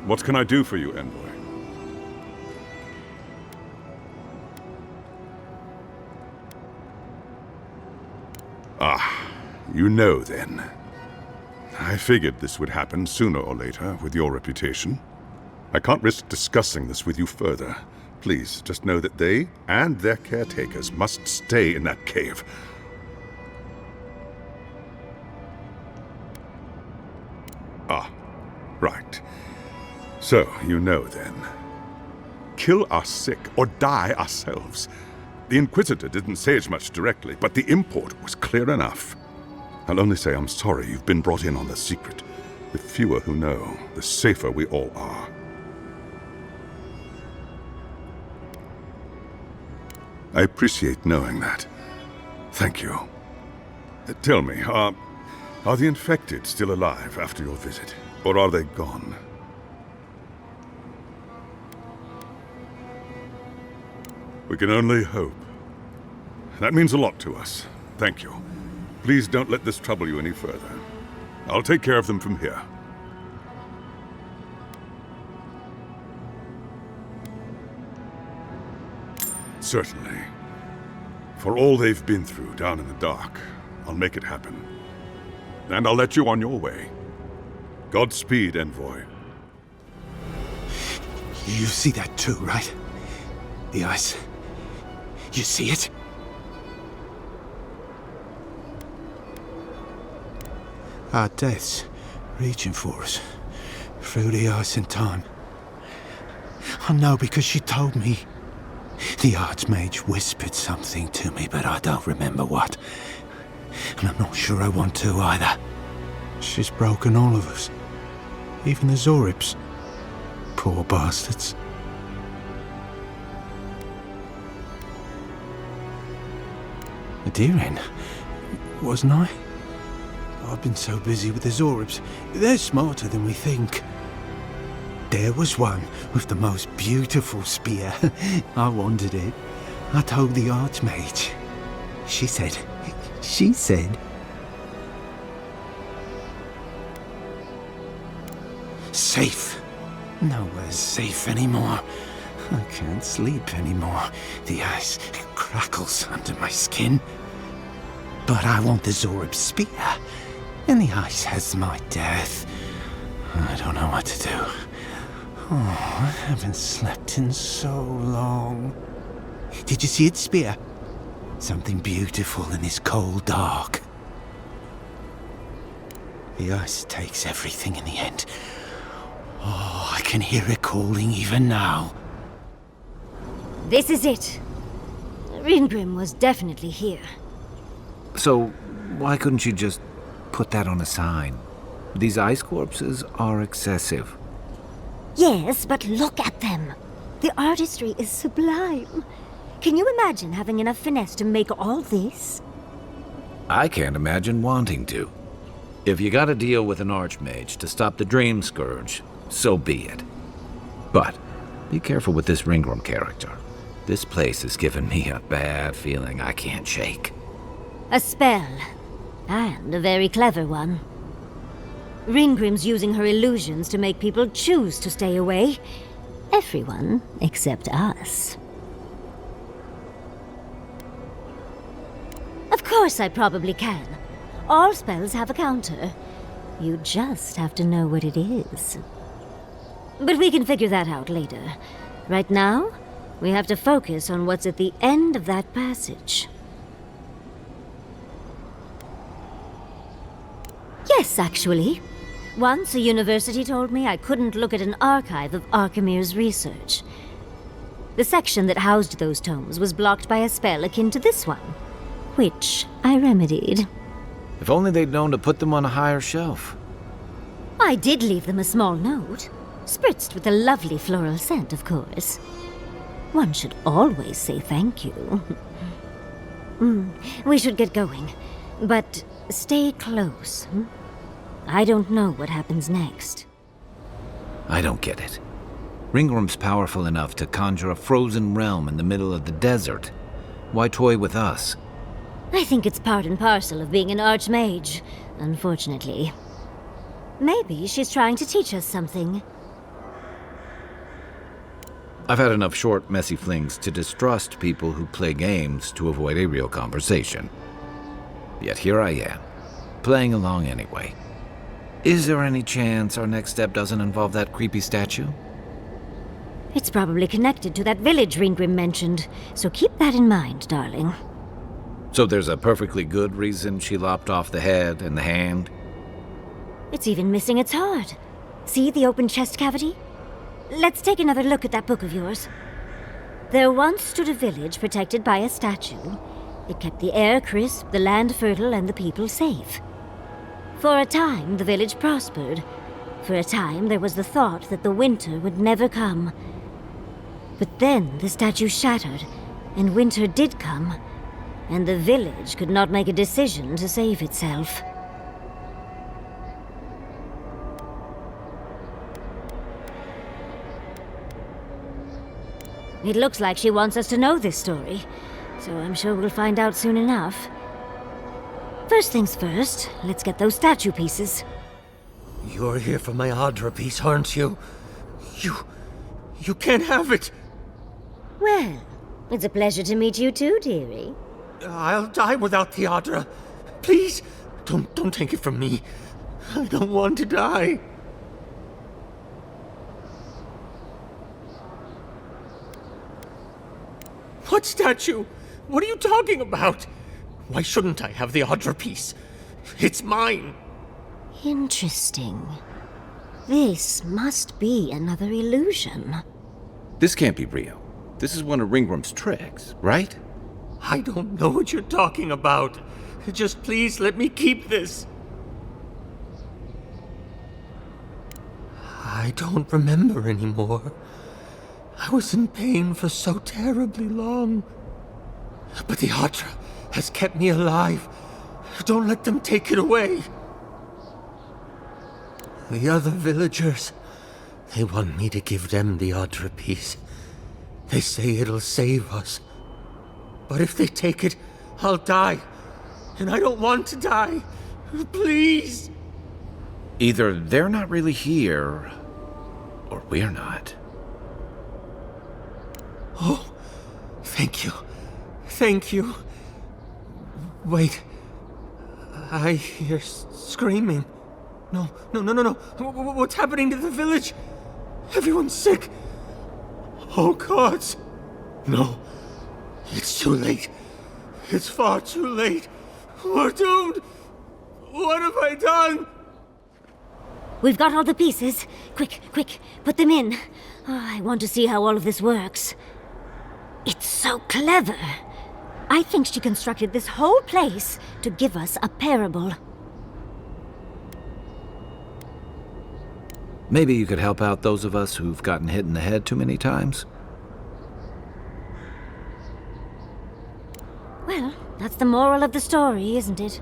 What can I do for you, Envoy? Ah, you know then. I figured this would happen sooner or later with your reputation. I can't risk discussing this with you further. Please, just know that they and their caretakers must stay in that cave. Ah, right. So, you know then. Kill our sick or die ourselves. The Inquisitor didn't say as much directly, but the import was clear enough. I'll only say I'm sorry you've been brought in on the secret. The fewer who know, the safer we all are. I appreciate knowing that. Thank you. Tell me, are the infected still alive after your visit? Or are they gone? We can only hope. That means a lot to us. Thank you. Please don't let this trouble you any further. I'll take care of them from here. Certainly. For all they've been through down in the dark, I'll make it happen. And I'll let you on your way. Godspeed, Envoy. You see that too, right? The ice. You see it? Our deaths reaching for us through the ice and time. I know because she told me. The Archmage whispered something to me, but I don't remember what. And I'm not sure I want to either. She's broken all of us. Even the Zoribs. Poor bastards. A deer-hen, wasn't I? I've been so busy with the Zoribs. They're smarter than we think. There was one with the most beautiful spear. I wanted it. I told the Archmage. She said... Safe. Nowhere's safe anymore. I can't sleep anymore. The ice crackles under my skin. But I want the Zorib spear. And the ice has my death. I don't know what to do. Oh, I haven't slept in so long. Did you see its spear? Something beautiful in this cold dark. The ice takes everything in the end. Oh, I can hear it calling even now. This is it. Ringrim was definitely here. So, why couldn't you just put that on a sign? These ice corpses are excessive. Yes, but look at them. The artistry is sublime. Can you imagine having enough finesse to make all this? I can't imagine wanting to. If you gotta deal with an Archmage to stop the Dream Scourge, so be it. But be careful with this Ringrim character. This place has given me a bad feeling I can't shake. A spell. And a very clever one. Ringrim's using her illusions to make people choose to stay away. Everyone except us. Of course I probably can. All spells have a counter. You just have to know what it is. But we can figure that out later. Right now, we have to focus on what's at the end of that passage. Yes, actually. Once a university told me I couldn't look at an archive of Archimir's research. The section that housed those tomes was blocked by a spell akin to this one, which I remedied. If only they'd known to put them on a higher shelf. I did leave them a small note, spritzed with a lovely floral scent, of course. One should always say thank you. We should get going, but stay close. I don't know what happens next. I don't get it. Ringrim's powerful enough to conjure a frozen realm in the middle of the desert. Why toy with us? I think it's part and parcel of being an archmage, unfortunately. Maybe she's trying to teach us something. I've had enough short, messy flings to distrust people who play games to avoid a real conversation. Yet here I am, playing along anyway. Is there any chance our next step doesn't involve that creepy statue? It's probably connected to that village Ringgrim mentioned, so keep that in mind, darling. So there's a perfectly good reason she lopped off the head and the hand? It's even missing its heart. See the open chest cavity? Let's take another look at that book of yours. There once stood a village protected by a statue. It kept the air crisp, the land fertile, and the people safe. For a time, the village prospered. For a time, there was the thought that the winter would never come. But then the statue shattered, and winter did come, and the village could not make a decision to save itself. It looks like she wants us to know this story, so I'm sure we'll find out soon enough. First things first, let's get those statue pieces. You're here for my Adra piece, aren't you? You can't have it! Well, it's a pleasure to meet you too, dearie. I'll die without the Adra. Please, don't take it from me. I don't want to die. What statue? What are you talking about? Why shouldn't I have the Adra piece? It's mine. Interesting. This must be another illusion. This can't be real. This is one of Ringgrim's tricks, right? I don't know what you're talking about. Just please let me keep this. I don't remember anymore. I was in pain for so terribly long. But the Adra has kept me alive. Don't let them take it away. The other villagers, they want me to give them the Adra piece. They say it'll save us. But if they take it, I'll die. And I don't want to die. Please. Either they're not really here, or we're not. Oh, thank you. Thank you. Wait. I hear screaming. No. What's happening to the village? Everyone's sick. Oh, gods. No. It's too late. It's far too late. We're doomed. What have I done? We've got all the pieces. Quick, put them in. Oh, I want to see how all of this works. It's so clever. I think she constructed this whole place to give us a parable. Maybe you could help out those of us who've gotten hit in the head too many times? Well, that's the moral of the story, isn't it?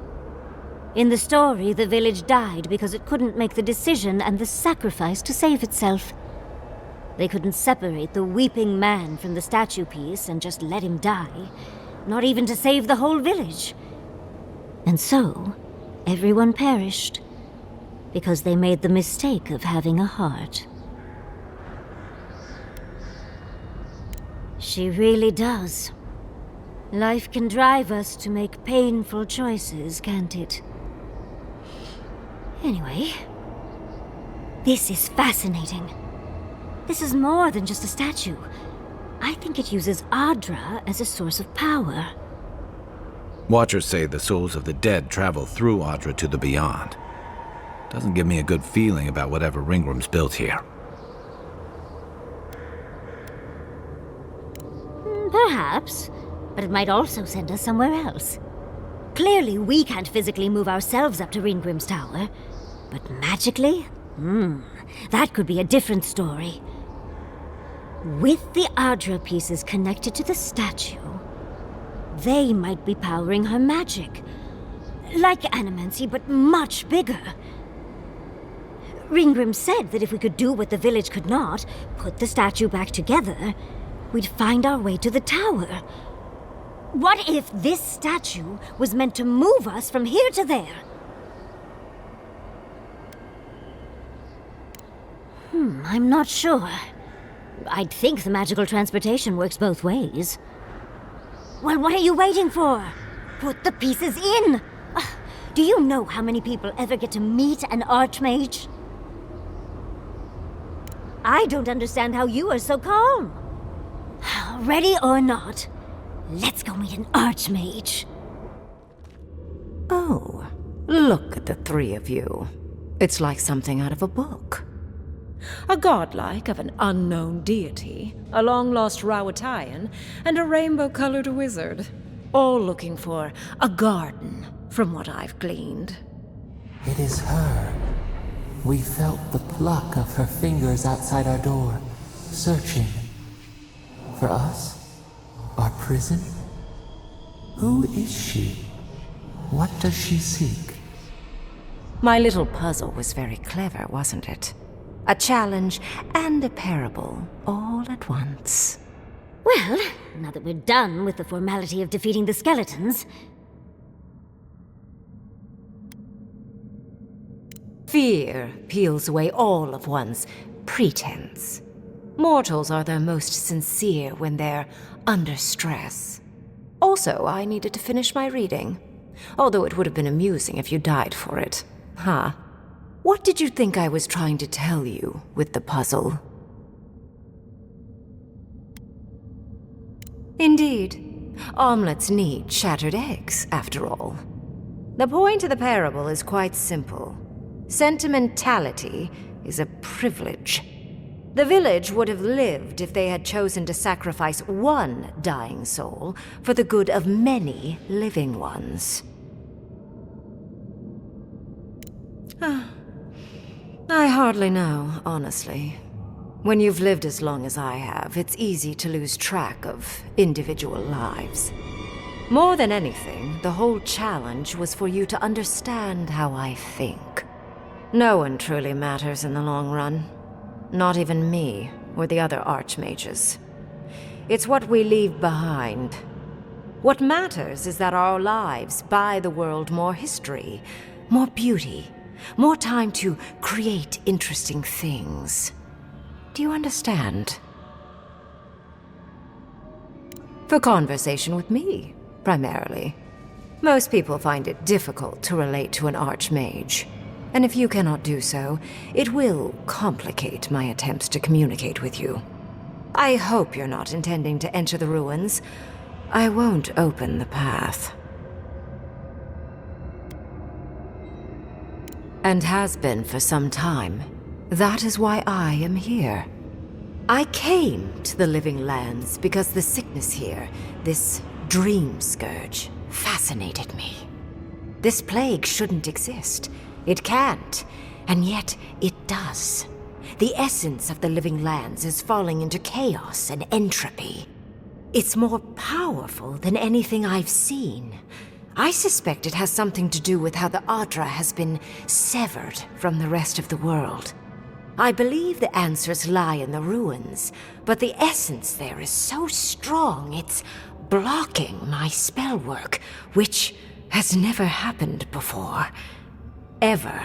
In the story, the village died because it couldn't make the decision and the sacrifice to save itself. They couldn't separate the weeping man from the statue piece and just let him die, not even to save the whole village. And so, everyone perished, because they made the mistake of having a heart. She really does. Life can drive us to make painful choices, can't it? Anyway, this is fascinating. This is more than just a statue. I think it uses Adra as a source of power. Watchers say the souls of the dead travel through Adra to the beyond. Doesn't give me a good feeling about whatever Ringgrim's built here. Perhaps, but it might also send us somewhere else. Clearly, we can't physically move ourselves up to Ringgrim's tower, but magically? That could be a different story. With the Adra pieces connected to the statue, they might be powering her magic. Like animancy, but much bigger. Ringgrim said that if we could do what the village could not, put the statue back together, we'd find our way to the tower. What if this statue was meant to move us from here to there? I'm not sure. I'd think the magical transportation works both ways. Well, what are you waiting for? Put the pieces in! Do you know how many people ever get to meet an Archmage? I don't understand how you are so calm. Ready or not, let's go meet an Archmage. Oh, look at the three of you. It's like something out of a book. A godlike of an unknown deity, a long-lost Rawatayan, and a rainbow-colored wizard. All looking for a garden, from what I've gleaned. It is her. We felt the pluck of her fingers outside our door, searching. For us? Our prison? Who is she? What does she seek? My little puzzle was very clever, wasn't it? A challenge and a parable, all at once. Well, now that we're done with the formality of defeating the skeletons... Fear peels away all of one's pretense. Mortals are their most sincere when they're under stress. Also, I needed to finish my reading. Although it would have been amusing if you died for it. Huh? What did you think I was trying to tell you with the puzzle? Indeed. Omelets need shattered eggs, after all. The point of the parable is quite simple. Sentimentality is a privilege. The village would have lived if they had chosen to sacrifice one dying soul for the good of many living ones. I hardly know, honestly. When you've lived as long as I have, it's easy to lose track of individual lives. More than anything, the whole challenge was for you to understand how I think. No one truly matters in the long run. Not even me, or the other archmages. It's what we leave behind. What matters is that our lives buy the world more history, more beauty, more time to create interesting things. Do you understand? For conversation with me, primarily. Most people find it difficult to relate to an archmage. And if you cannot do so, it will complicate my attempts to communicate with you. I hope you're not intending to enter the ruins. I won't open the path. And has been for some time. That is why I am here. I came to the Living Lands because the sickness here, this dream scourge, fascinated me. This plague shouldn't exist. It can't, and yet it does. The essence of the Living Lands is falling into chaos and entropy. It's more powerful than anything I've seen. I suspect it has something to do with how the Adra has been severed from the rest of the world. I believe the answers lie in the ruins, but the essence there is so strong it's blocking my spell work, which has never happened before. Ever.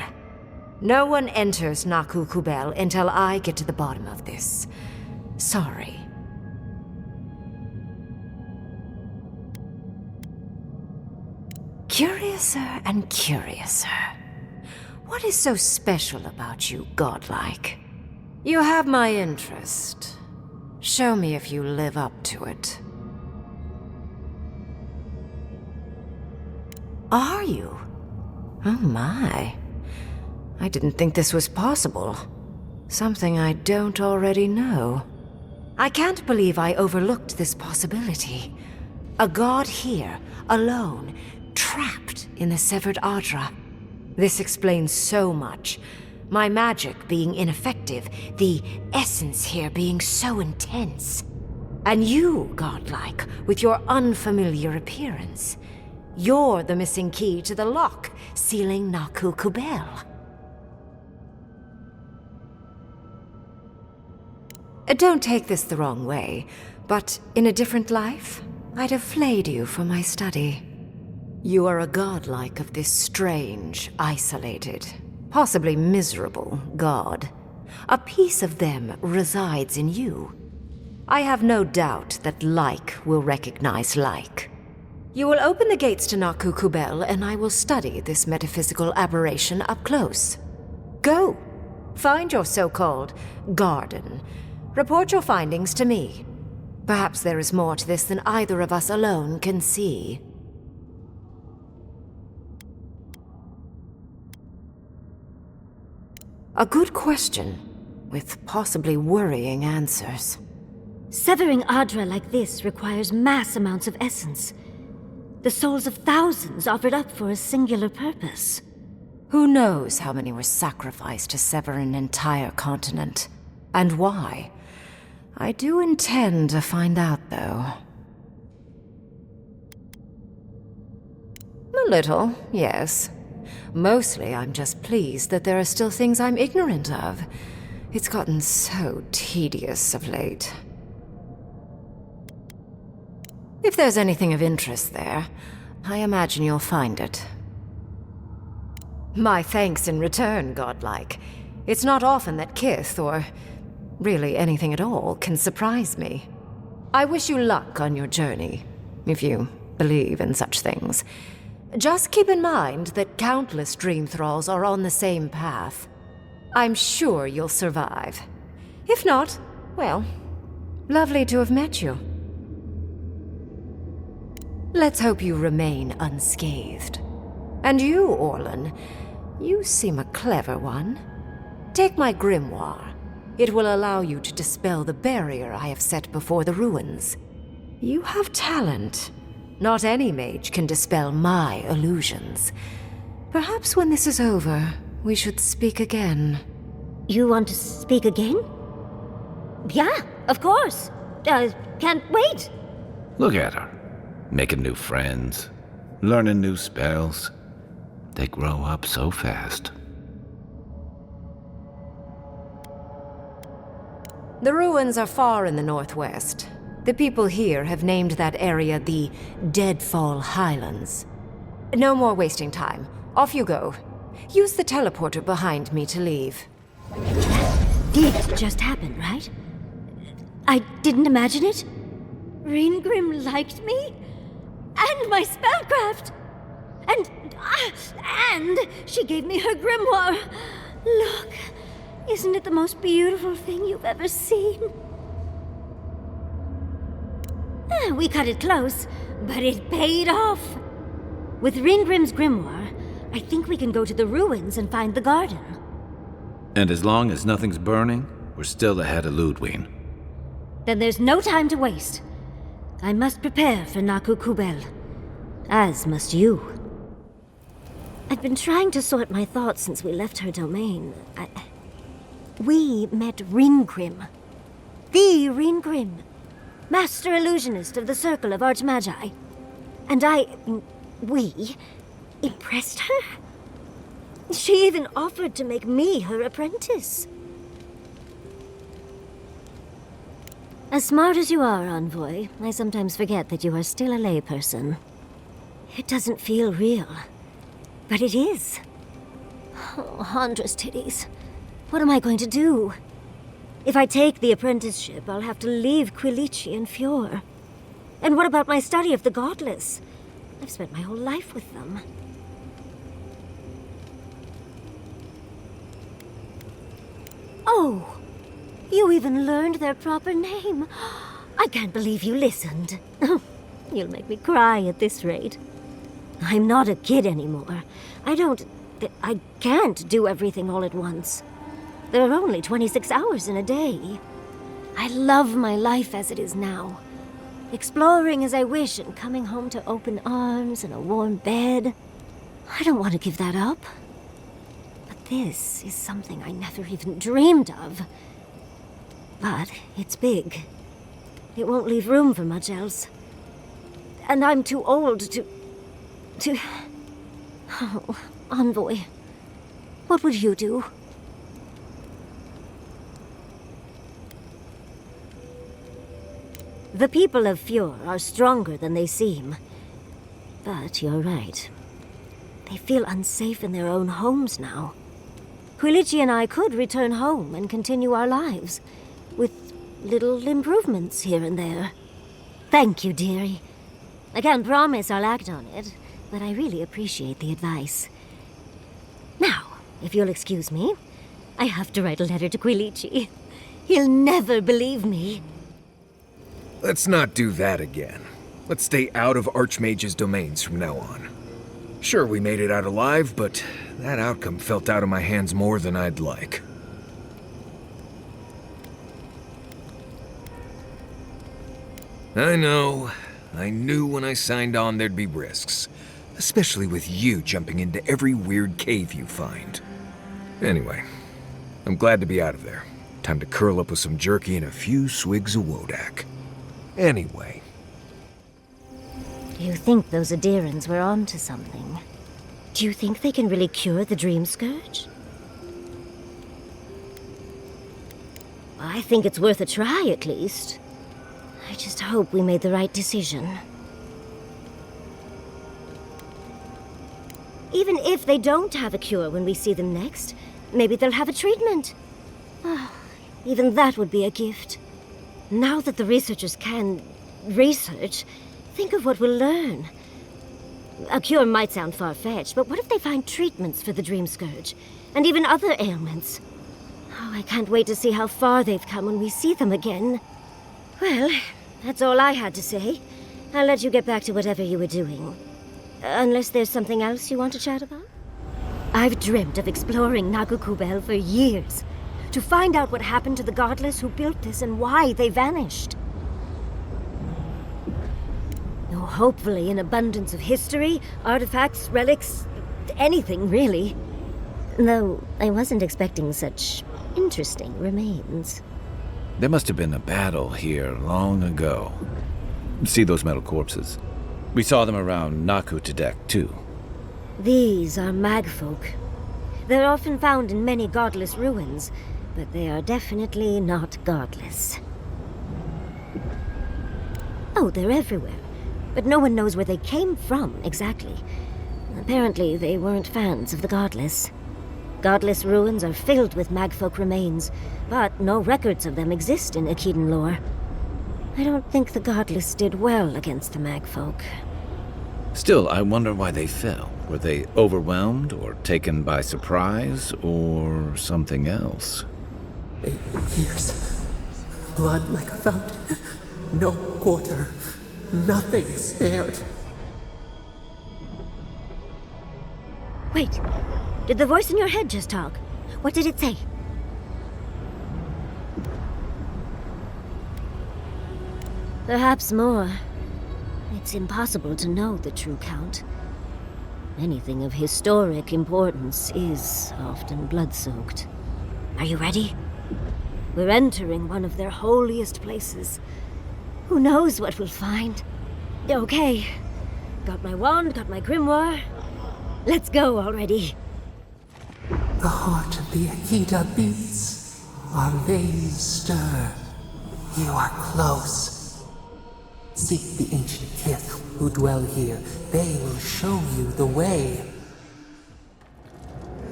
No one enters Naku Kubel until I get to the bottom of this. Sorry. Curiouser and curiouser. What is so special about you, godlike? You have my interest. Show me if you live up to it. Are you? Oh my. I didn't think this was possible. Something I don't already know. I can't believe I overlooked this possibility. A god here, alone, trapped in the severed Adra. This explains so much. My magic being ineffective, the essence here being so intense. And you, godlike, with your unfamiliar appearance. You're the missing key to the lock, sealing Naku Kubel. Don't take this the wrong way, but in a different life, I'd have flayed you for my study. You are a godlike of this strange, isolated, possibly miserable god. A piece of them resides in you. I have no doubt that like will recognize like. You will open the gates to Naku Kubel, and I will study this metaphysical aberration up close. Go. Find your so-called garden. Report your findings to me. Perhaps there is more to this than either of us alone can see. A good question, with possibly worrying answers. Severing Adra like this requires mass amounts of essence. The souls of thousands offered up for a singular purpose. Who knows how many were sacrificed to sever an entire continent? And why? I do intend to find out, though. A little, yes. Mostly, I'm just pleased that there are still things I'm ignorant of. It's gotten so tedious of late. If there's anything of interest there, I imagine you'll find it. My thanks in return, godlike. It's not often that Kith, or really anything at all, can surprise me. I wish you luck on your journey, if you believe in such things. Just keep in mind that countless dream thralls are on the same path. I'm sure you'll survive. If not, well, lovely to have met you. Let's hope you remain unscathed. And you, Orlan, you seem a clever one. Take my grimoire. It will allow you to dispel the barrier I have set before the ruins. You have talent. Not any mage can dispel my illusions. Perhaps when this is over, we should speak again. You want to speak again? Yeah, of course. Can't wait. Look at her. Making new friends, learning new spells. They grow up so fast. The ruins are far in the northwest. The people here have named that area the Deadfall Highlands. No more wasting time. Off you go. Use the teleporter behind me to leave. Did just happen, right? I didn't imagine it. Ringrim liked me? And my spellcraft! And she gave me her grimoire. Look, isn't it the most beautiful thing you've ever seen? We cut it close, but it paid off. With Ringrim's grimoire, I think we can go to the ruins and find the garden. And as long as nothing's burning, we're still ahead of Ludwig. Then there's no time to waste. I must prepare for Naku Kubel. As must you. I've been trying to sort my thoughts since we left her domain. We met Ringrim. The Ringrim. Master illusionist of the Circle of Archmagi. And we impressed her? She even offered to make me her apprentice. As smart as you are, Envoy, I sometimes forget that you are still a layperson. It doesn't feel real, but it is. Oh, Handra's titties. What am I going to do? If I take the apprenticeship, I'll have to leave Quilici and Fjord. And what about my study of the Godless? I've spent my whole life with them. Oh! You even learned their proper name. I can't believe you listened. You'll make me cry at this rate. I'm not a kid anymore. I can't do everything all at once. There are only 26 hours in a day. I love my life as it is now. Exploring as I wish and coming home to open arms and a warm bed. I don't want to give that up. But this is something I never even dreamed of. But it's big. It won't leave room for much else. And I'm too old to... Oh, Envoy. What would you do? The people of Fjord are stronger than they seem. But you're right. They feel unsafe in their own homes now. Quilici and I could return home and continue our lives, with little improvements here and there. Thank you, dearie. I can't promise I'll act on it, but I really appreciate the advice. Now, if you'll excuse me, I have to write a letter to Quilici. He'll never believe me. Let's not do that again. Let's stay out of Archmage's domains from now on. Sure, we made it out alive, but that outcome felt out of my hands more than I'd like. I know. I knew when I signed on there'd be risks. Especially with you jumping into every weird cave you find. Anyway, I'm glad to be out of there. Time to curl up with some jerky and a few swigs of Wodak. Anyway. Do you think those Adirans were onto something? Do you think they can really cure the Dream Scourge? I think it's worth a try, at least. I just hope we made the right decision. Even if they don't have a cure when we see them next, maybe they'll have a treatment. Oh, even that would be a gift. Now that the researchers can research, think of what we'll learn. A cure might sound far-fetched, but what if they find treatments for the Dream Scourge? And even other ailments? Oh, I can't wait to see how far they've come when we see them again. Well, that's all I had to say. I'll let you get back to whatever you were doing. Unless there's something else you want to chat about? I've dreamt of exploring Nagakubel for years. To find out what happened to the Godless who built this and why they vanished. Oh, hopefully an abundance of history, artifacts, relics, anything really. Though I wasn't expecting such interesting remains. There must have been a battle here long ago. See those metal corpses? We saw them around Nakutadek, too. These are magfolk. They're often found in many godless ruins, but they are definitely not godless. Oh, they're everywhere, but no one knows where they came from exactly. Apparently, they weren't fans of the godless. Godless ruins are filled with magfolk remains, but no records of them exist in Akedan lore. I don't think the Godless did well against the magfolk. Still, I wonder why they fell. Were they overwhelmed, or taken by surprise, or something else? 8 years. Blood like a fountain. No quarter. Nothing spared. Wait, did the voice in your head just talk? What did it say? Perhaps more. It's impossible to know the true count. Anything of historic importance is often blood-soaked. Are you ready? We're entering one of their holiest places. Who knows what we'll find? Okay. Got my wand, got my grimoire. Let's go already. The heart of the Akita beats. Our veins stir. You are close. Seek the ancient kith who dwell here. They will show you the way.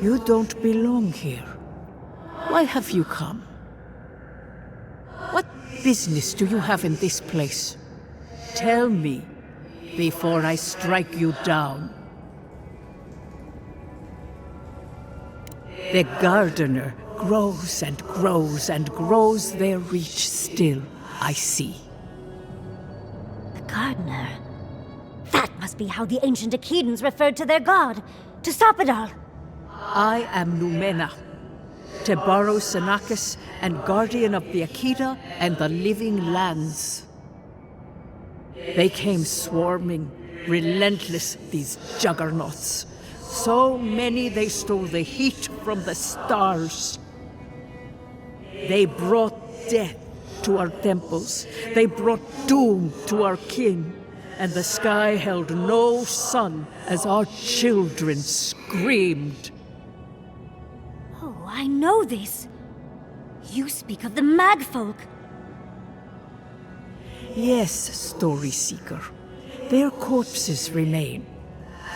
You don't belong here. Why have you come? What business do you have in this place? Tell me, before I strike you down. The gardener grows and grows and grows their reach still, I see. The gardener. That must be how the ancient Akedans referred to their god. To stop it all. I am Numena, Tebaro Senakis, and guardian of the Akita and the living lands. They came swarming, relentless, these juggernauts. So many they stole the heat from the stars. They brought death to our temples. They brought doom to our kin. And the sky held no sun as our children screamed. Oh, I know this. You speak of the magfolk. Yes, Story Seeker. Their corpses remain,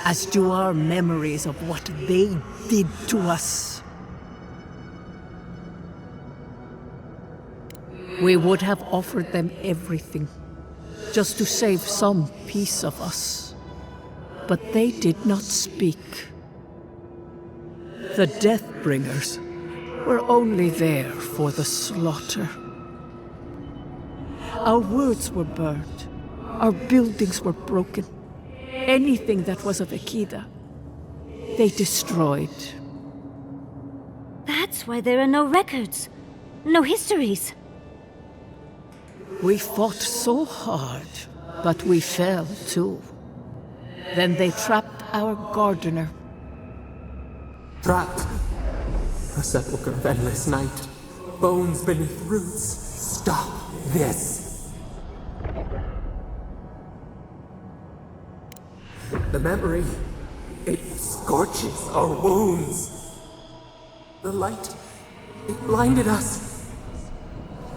as do our memories of what they did to us. We would have offered them everything, just to save some piece of us. But they did not speak. The Deathbringers were only there for the slaughter. Our words were burned. Our buildings were broken. Anything that was of Ekida, they destroyed. That's why there are no records, no histories. We fought so hard, but we fell too. Then they trapped our gardener. Trapped. A sepulchre of endless night. Bones beneath roots. Stop this. The memory, it scorches our wounds. The light, it blinded us.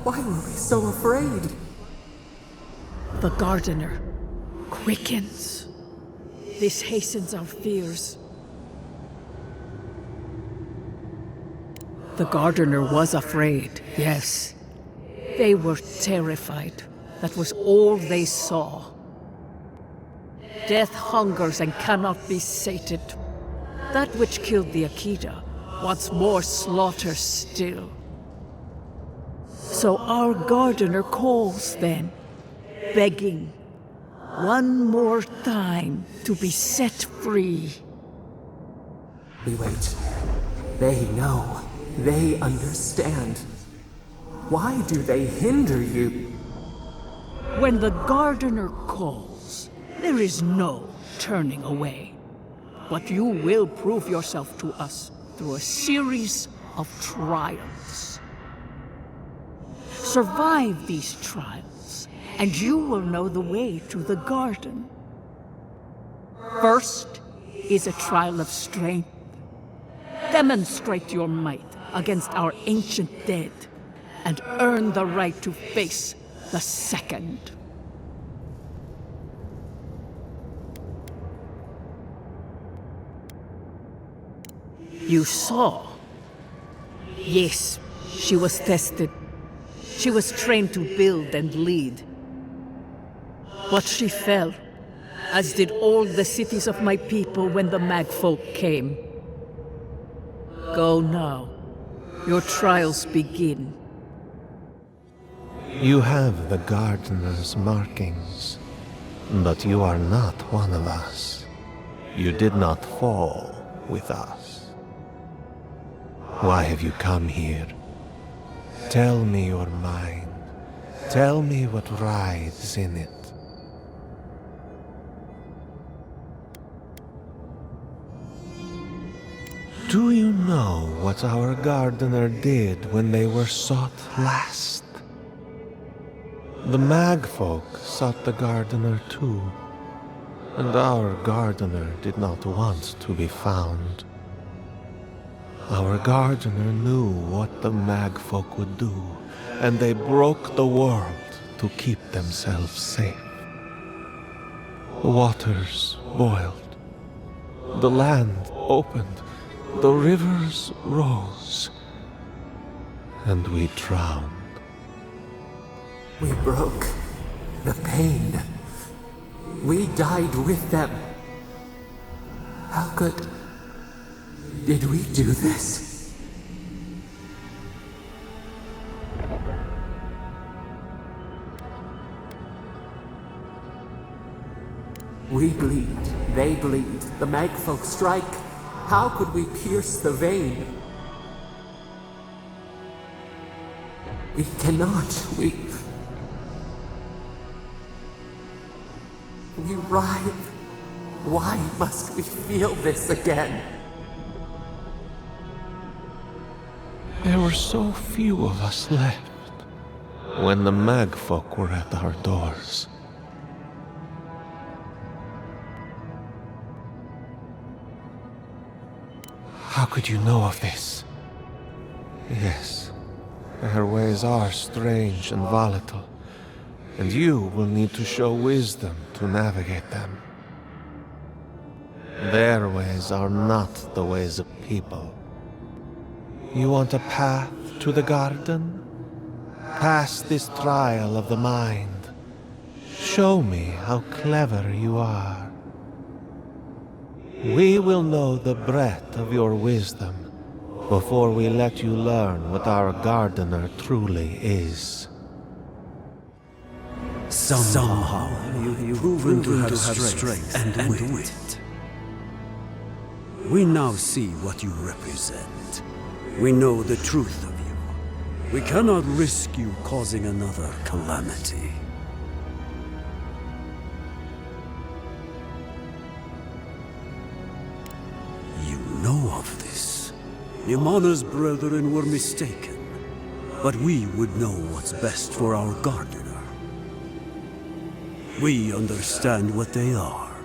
Why were we so afraid? The gardener quickens. This hastens our fears. The gardener was afraid, yes. They were terrified. That was all they saw. Death hungers and cannot be sated. That which killed the Akita wants more slaughter still. So our gardener calls then, begging one more time to be set free. We wait. They know. They understand. Why do they hinder you? When the gardener calls, there is no turning away. But you will prove yourself to us through a series of trials. Survive these trials, and you will know the way to the garden. First is a trial of strength. Demonstrate your might against our ancient dead, and earn the right to face the second. You saw. Yes, she was tested. She was trained to build and lead. But she fell, as did all the cities of my people when the Magfolk came. Go now. Your trials begin. You have the gardener's markings, but you are not one of us. You did not fall with us. Why have you come here? Tell me your mind. Tell me what writhes in it. Do you know what our gardener did when they were sought last? The Magfolk sought the gardener too, and our gardener did not want to be found. Our gardener knew what the Magfolk would do, and they broke the world to keep themselves safe. The waters boiled, the land opened, the rivers rose, and we drowned. We broke the pain. We died with them. How did we do this? We bleed, they bleed, the Magfolk strike. How could we pierce the vein? We cannot, we writhe. Why must we feel this again? There were so few of us left when the Magfolk were at our doors. How could you know of this? Yes, their ways are strange and volatile, and you will need to show wisdom to navigate them. Their ways are not the ways of people. You want a path to the garden? Pass this trial of the mind. Show me how clever you are. We will know the breadth of your wisdom before we let you learn what our gardener truly is. Somehow you've proven to have strength and wit. We now see what you represent. We know the truth of you. We cannot risk you causing another calamity. You know of this. Imana's brethren were mistaken, but we would know what's best for our gardener. We understand what they are.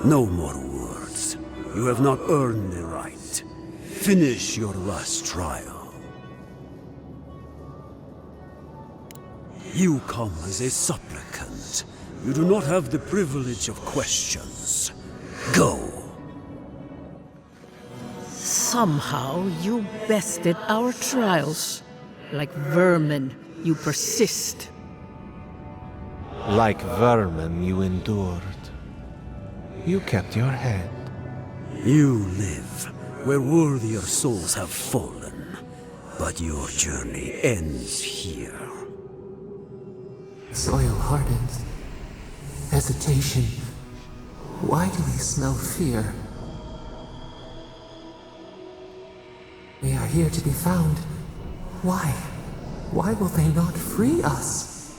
No more words. You have not earned the right. Finish your last trial. You come as a supplicant. You do not have the privilege of questions. Go. Somehow you bested our trials. Like vermin, you persist. Like vermin you endured. You kept your head. You live where worthier souls have fallen, but your journey ends here. Soil hardens. Hesitation. Why do we smell fear? We are here to be found. Why? Why will they not free us?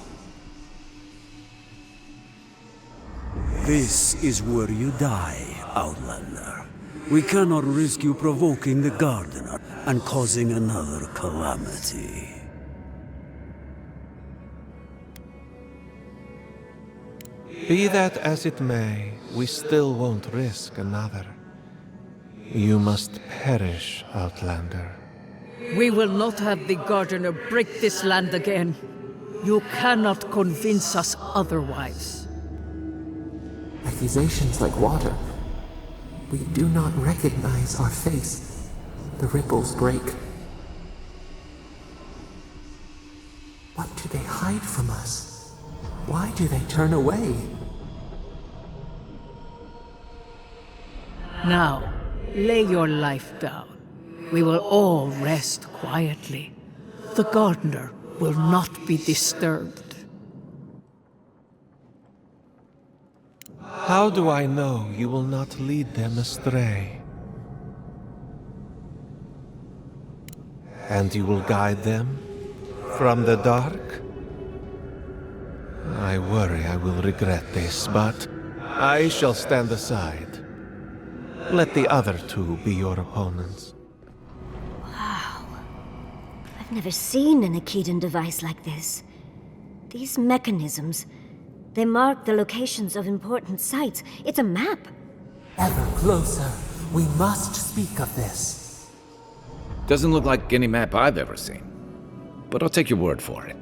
This is where you die, Outlander. We cannot risk you provoking the Gardener and causing another calamity. Be that as it may, we still won't risk another. You must perish, Outlander. We will not have the Gardener break this land again. You cannot convince us otherwise. Accusations like water. We do not recognize our face. The ripples break. What do they hide from us? Why do they turn away? Now, lay your life down. We will all rest quietly. The Gardener will not be disturbed. How do I know you will not lead them astray? And you will guide them from the dark? I worry I will regret this, but I shall stand aside. Let the other two be your opponents. Wow. I've never seen an Akedan device like this. These mechanisms, they mark the locations of important sites. It's a map. Ever closer. We must speak of this. Doesn't look like any map I've ever seen. But I'll take your word for it.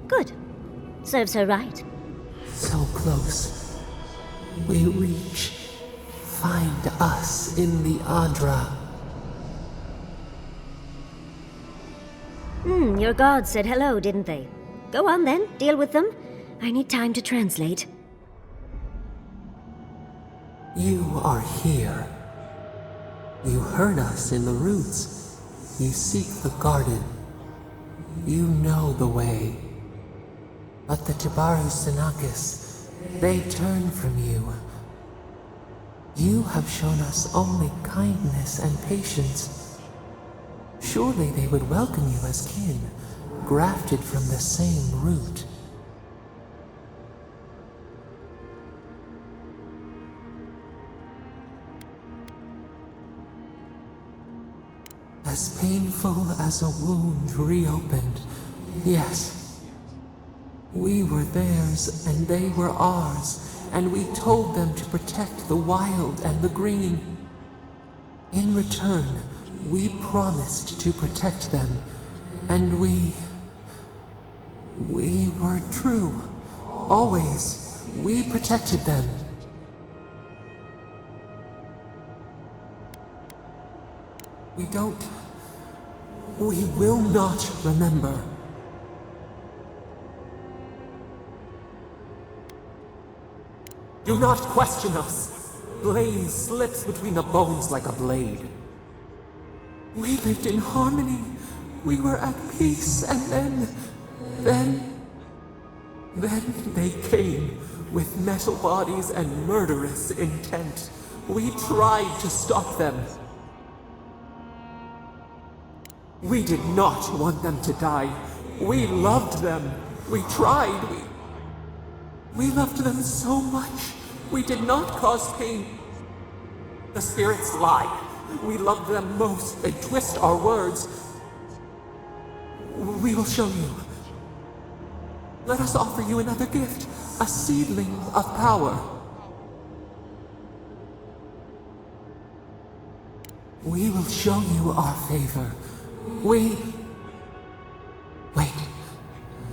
Good. Serves her right. So close. We reach. Find us in the Adra. Your gods said hello, didn't they? Go on then, deal with them. I need time to translate. You are here. You heard us in the roots. You seek the garden. You know the way. But the Tibaru Sinakis, they turn from you. You have shown us only kindness and patience. Surely they would welcome you as kin, grafted from the same root. As painful as a wound reopened, yes. We were theirs and they were ours, and we told them to protect the wild and the green. In return, we promised to protect them, and we were true. Always, we protected them. We don't... We will not remember. Do not question us. Blame slips between the bones like a blade. We lived in harmony. We were at peace, and then they came with metal bodies and murderous intent. We tried to stop them. We did not want them to die. We loved them. We tried. We loved them so much. We did not cause pain. The spirits lie. We love them most. They twist our words. We will show you. Let us offer you another gift. A seedling of power. We will show you our favor. Wait.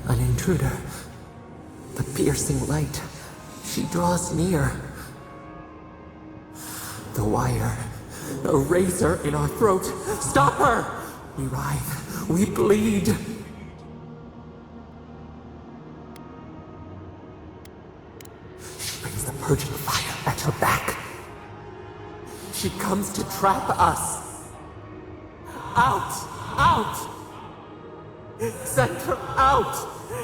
An intruder. The piercing light. She draws near. The wire. A razor in our throat. Stop her! We writhe. We bleed. She brings the purging fire at her back. She comes to trap us. Out! Out! Send her out!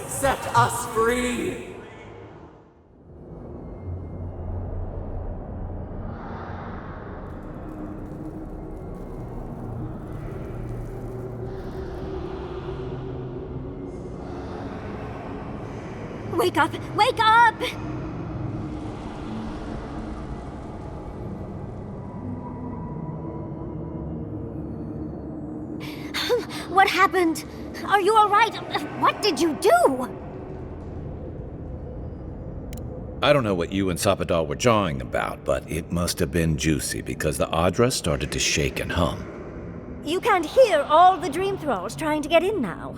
Set us free! Wake up! Wake up! What happened? Are you all right? What did you do? I don't know what you and Sapadal were jawing about, but it must have been juicy because the Adra started to shake and hum. You can't hear all the dream thralls trying to get in now.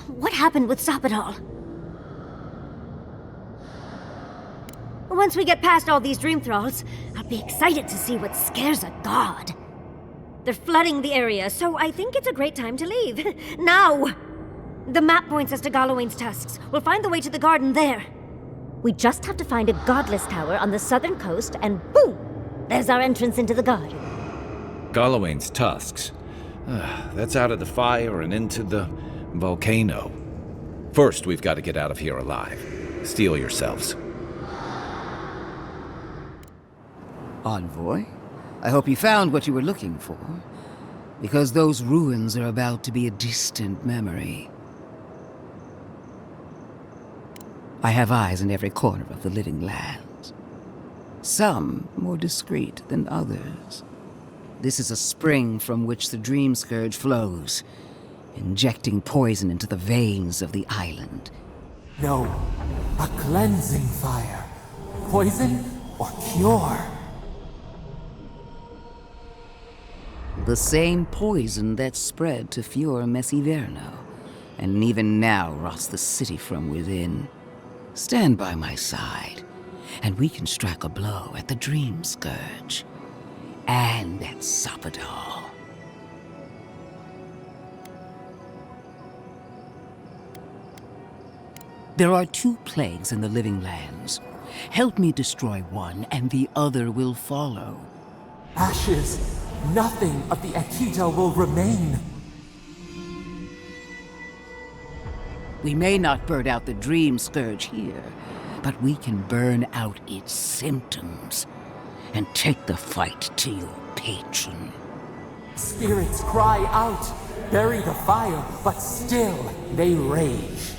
What happened with Sapadal? Once we get past all these dream thralls, I'll be excited to see what scares a god. They're flooding the area, so I think it's a great time to leave. Now! The map points us to Galawain's tusks. We'll find the way to the garden there. We just have to find a godless tower on the southern coast, and boom! There's our entrance into the garden. Galawain's tusks. That's out of the fire and into the volcano. First, we've got to get out of here alive. Steel yourselves. Envoy, I hope you found what you were looking for, because those ruins are about to be a distant memory. I have eyes in every corner of the living lands. Some more discreet than others. This is a spring from which the Dream Scourge flows, injecting poison into the veins of the island. No, a cleansing fire. Poison or cure. The same poison that spread to Fior Messiverno, and even now rots the city from within. Stand by my side, and we can strike a blow at the Dream Scourge. And at Sapadal. There are 2 plagues in the living lands. Help me destroy one, and the other will follow. Ashes. Nothing of the Akita will remain. We may not burn out the Dream Scourge here, but we can burn out its symptoms and take the fight to your patron. Spirits cry out, bury the fire, but still they rage.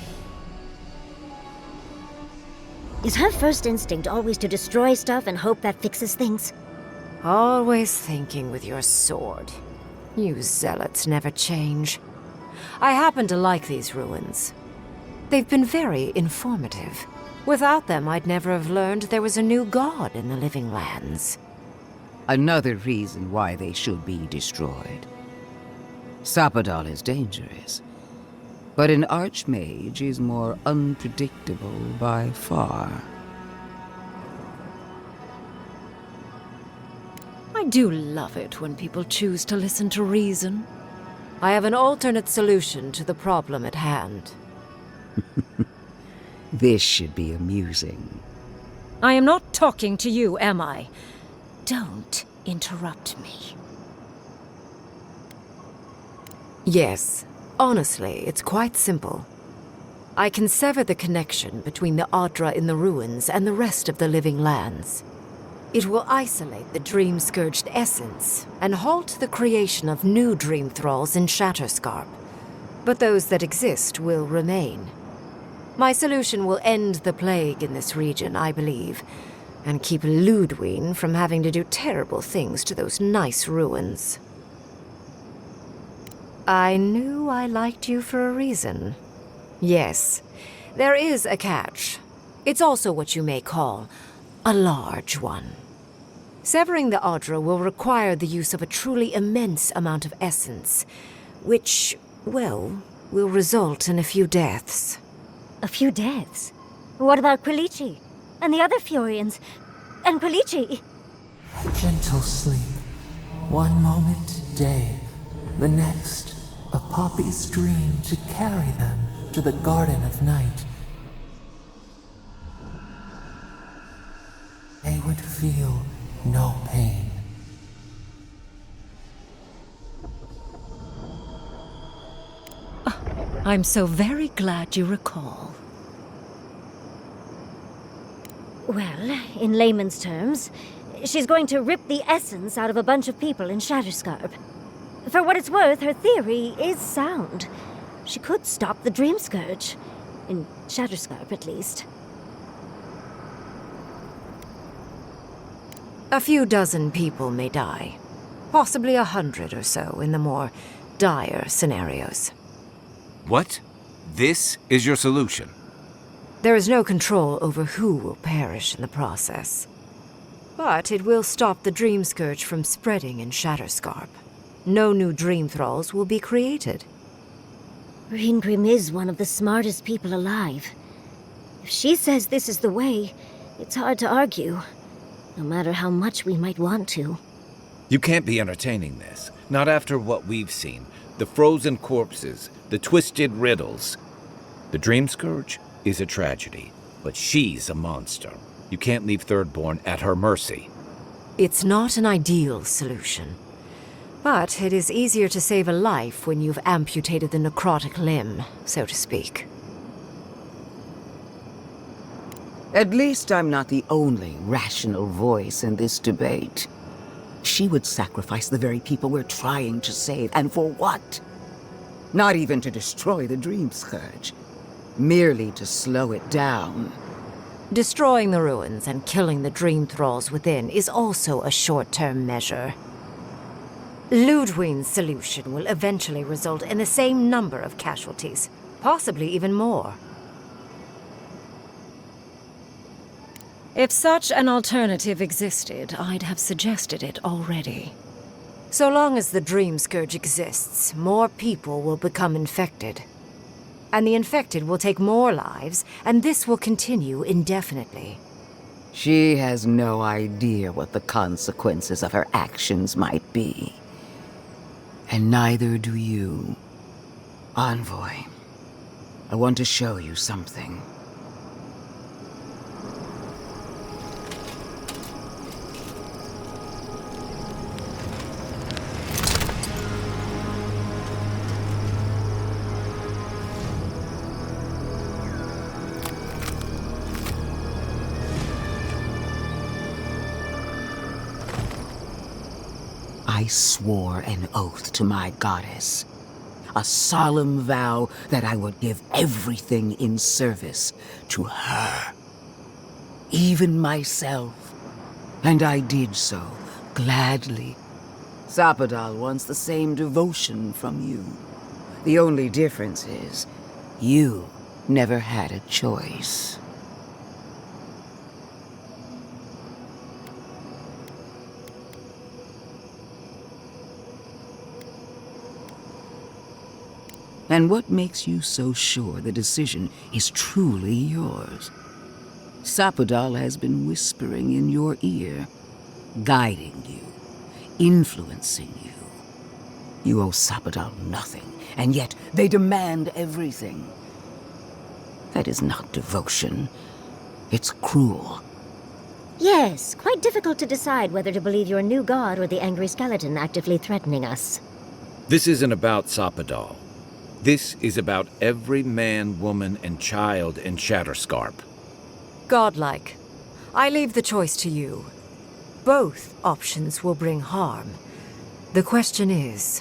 Is her first instinct always to destroy stuff and hope that fixes things? Always thinking with your sword. You zealots never change. I happen to like these ruins. They've been very informative. Without them, I'd never have learned there was a new god in the living lands. Another reason why they should be destroyed. Sapadal is dangerous, but an archmage is more unpredictable by far. I do love it when people choose to listen to reason. I have an alternate solution to the problem at hand. This should be amusing. I am not talking to you, am I? Don't interrupt me. Yes, honestly, it's quite simple. I can sever the connection between the Adra in the ruins and the rest of the living lands. It will isolate the dream-scourged essence and halt the creation of new dream thralls in Shatterscarp. But those that exist will remain. My solution will end the plague in this region, I believe, and keep Ludwig from having to do terrible things to those nice ruins. I knew I liked you for a reason. Yes, there is a catch. It's also what you may call a large one. Severing the Adra will require the use of a truly immense amount of essence, which, well, will result in a few deaths. A few deaths? What about Quilici? And the other Furians? And Quilici? Gentle sleep. One moment day, the next, a poppy's dream to carry them to the Garden of Night. They would feel no pain. I'm so very glad you recall. Well, in layman's terms, she's going to rip the essence out of a bunch of people in Shatterscarp. For what it's worth, her theory is sound. She could stop the Dream Scourge. In Shatterscarp, at least. A few dozen people may die. Possibly 100 or so in the more dire scenarios. What? This is your solution? There is no control over who will perish in the process. But it will stop the Dream Scourge from spreading in Shatterscarp. No new Dream Thralls will be created. Reingrim is one of the smartest people alive. If she says this is the way, it's hard to argue. No matter how much we might want to. You can't be entertaining this. Not after what we've seen. The frozen corpses, the twisted riddles. The Dream Scourge is a tragedy, but she's a monster. You can't leave Thirdborn at her mercy. It's not an ideal solution. But it is easier to save a life when you've amputated the necrotic limb, so to speak. At least I'm not the only rational voice in this debate. She would sacrifice the very people we're trying to save, and for what? Not even to destroy the Dream Scourge. Merely to slow it down. Destroying the ruins and killing the Dream Thralls within is also a short-term measure. Ludwig's solution will eventually result in the same number of casualties, possibly even more. If such an alternative existed, I'd have suggested it already. So long as the Dream Scourge exists, more people will become infected. And the infected will take more lives, and this will continue indefinitely. She has no idea what the consequences of her actions might be. And neither do you. Envoy, I want to show you something. I swore an oath to my goddess. A solemn vow that I would give everything in service to her. Even myself. And I did so, gladly. Sapadal wants the same devotion from you. The only difference is, you never had a choice. And what makes you so sure the decision is truly yours? Sapadal has been whispering in your ear, guiding you, influencing you. You owe Sappadal nothing, and yet they demand everything. That is not devotion. It's cruel. Yes, quite difficult to decide whether to believe your new god or the angry skeleton actively threatening us. This isn't about Sappadal. This is about every man, woman, and child in Shatterscarp. Godlike. I leave the choice to you. Both options will bring harm. The question is,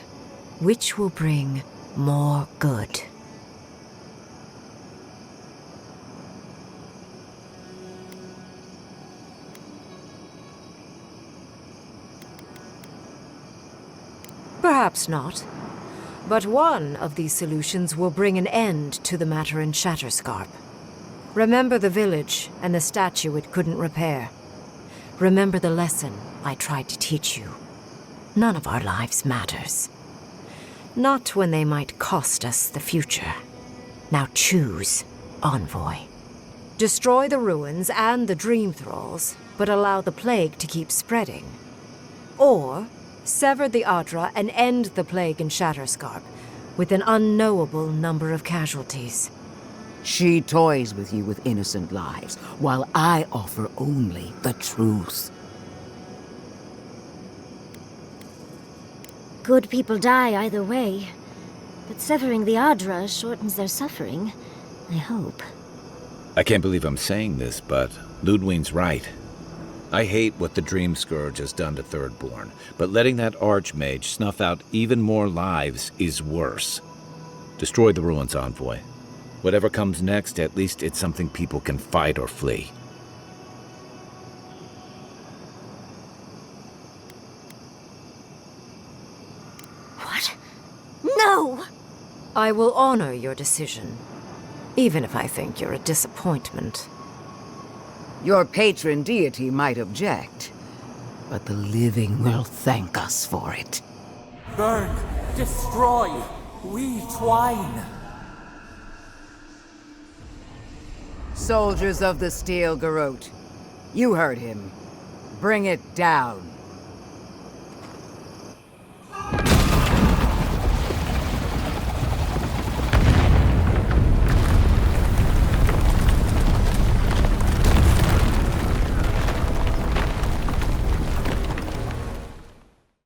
which will bring more good? Perhaps not. But one of these solutions will bring an end to the matter in Shatterscarp. Remember the village and the statue it couldn't repair. Remember the lesson I tried to teach you. None of our lives matters. Not when they might cost us the future. Now choose, Envoy. Destroy the ruins and the Dream Thralls, but allow the plague to keep spreading. Or sever the Adra and end the plague in Shatterscarp, with an unknowable number of casualties. She toys with you with innocent lives, while I offer only the truth. Good people die either way, but severing the Adra shortens their suffering, I hope. I can't believe I'm saying this, but Ludwine's right. I hate what the Dream Scourge has done to Thirdborn, but letting that Archmage snuff out even more lives is worse. Destroy the ruins, Envoy. Whatever comes next, at least it's something people can fight or flee. What? No! I will honor your decision, even if I think you're a disappointment. Your patron deity might object, but the living will thank us for it. Burn, destroy, we twine. Soldiers of the Steel Garrote, you heard him. Bring it down.